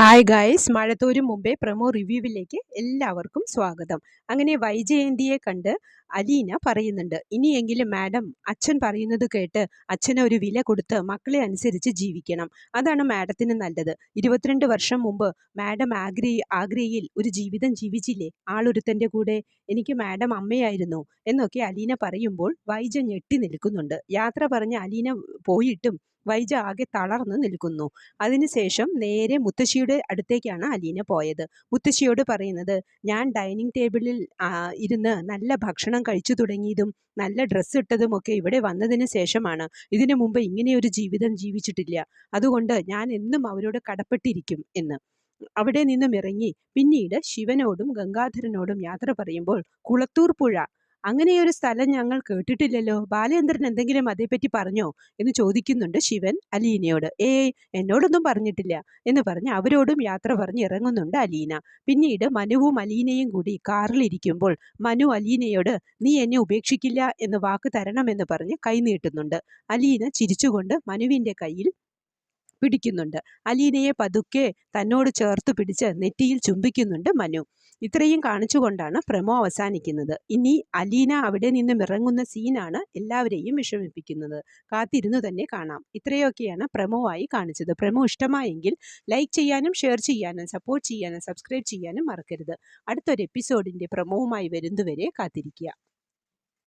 Hi guys, മഴത്തോരും മുമ്പേ promo റിവ്യൂവിലേക്ക് എല്ലാവർക്കും സ്വാഗതം. അങ്ങനെ വൈജയന്തിയെ കണ്ട് അലീന പറയുന്നുണ്ട്, ഇനിയെങ്കിലും മാഡം അച്ഛൻ പറയുന്നത് കേട്ട് അച്ഛന് ഒരു വില കൊടുത്ത് മക്കളെ അനുസരിച്ച് ജീവിക്കണം. അതാണ് മാഡത്തിന് നല്ലത്. 22 വർഷം മുമ്പ് മാഡം ആഗ്രയിൽ ഒരു ജീവിതം ജീവിച്ചില്ലേ ആളൊരുത്തൻ്റെ കൂടെ. എനിക്ക് മാഡം അമ്മയായിരുന്നു എന്നൊക്കെ അലീന പറയുമ്പോൾ വൈജ ഞെട്ടി നിൽക്കുന്നുണ്ട്. യാത്ര പറഞ്ഞ് അലീന പോയിട്ടും വൈജ ആകെ തളർന്നു നിൽക്കുന്നു. അതിനുശേഷം നേരെ മുത്തശ്ശിയുടെ അടുത്തേക്കാണ് അലീന പോയത്. മുത്തശ്ശിയോട് പറയുന്നത്, ഞാൻ ഡൈനിങ് ടേബിളിൽ ഇരുന്ന് നല്ല ഭക്ഷണം കഴിച്ചു തുടങ്ങിയതും നല്ല ഡ്രസ്സ് ഇട്ടതുമൊക്കെ ഇവിടെ വന്നതിന് ശേഷമാണ്. ഇതിനു മുമ്പ് ഇങ്ങനെയൊരു ജീവിതം ജീവിച്ചിട്ടില്ല. അതുകൊണ്ട് ഞാൻ എന്നും അവരോട് കടപ്പെട്ടിരിക്കും എന്ന്. അവിടെ നിന്നും ഇറങ്ങി പിന്നീട് ശിവനോടും ഗംഗാധരനോടും യാത്ര പറയുമ്പോൾ, കുളത്തൂർ പുഴ, അങ്ങനെയൊരു സ്ഥലം ഞങ്ങൾ കേട്ടിട്ടില്ലല്ലോ, ബാലേന്ദ്രൻ എന്തെങ്കിലും അതേപ്പറ്റി പറഞ്ഞോ എന്ന് ചോദിക്കുന്നുണ്ട് ശിവൻ അലീനയോട്. എന്നോടൊന്നും പറഞ്ഞിട്ടില്ല എന്ന് പറഞ്ഞ് അവരോടും യാത്ര പറഞ്ഞ് ഇറങ്ങുന്നുണ്ട് അലീന. പിന്നീട് മനുവും അലീനയും കൂടി കാറിലിരിക്കുമ്പോൾ മനു അലീനയോട്, നീ എന്നെ ഉപേക്ഷിക്കില്ല എന്ന് വാക്ക് തരണമെന്ന് പറഞ്ഞ് കൈ നീട്ടുന്നുണ്ട്. അലീന ചിരിച്ചുകൊണ്ട് മനുവിൻ്റെ കയ്യിൽ പിടിക്കുന്നുണ്ട്. അലീനയെ പതുക്കെ തന്നോട് ചേർത്ത് പിടിച്ച് നെറ്റിയിൽ ചുംബിക്കുന്നുണ്ട് മനു. ഇത്രയും കാണിച്ചുകൊണ്ടാണ് പ്രമോ അവസാനിക്കുന്നത്. ഇനി അലീന അവിടെ നിന്നും ഇറങ്ങുന്ന സീനാണ് എല്ലാവരെയും വിഷമിപ്പിക്കുന്നത്. കാത്തിരുന്നു തന്നെ കാണാം. ഇത്രയൊക്കെയാണ് പ്രമോ ആയി കാണിച്ചത്. പ്രമോ ഇഷ്ടമായെങ്കിൽ ലൈക്ക് ചെയ്യാനും ഷെയർ ചെയ്യാനും സപ്പോർട്ട് ചെയ്യാനും സബ്സ്ക്രൈബ് ചെയ്യാനും മറക്കരുത്. അടുത്തൊരു എപ്പിസോഡിൻ്റെ പ്രമോവുമായി വരുന്നതുവരെ കാത്തിരിക്കുക.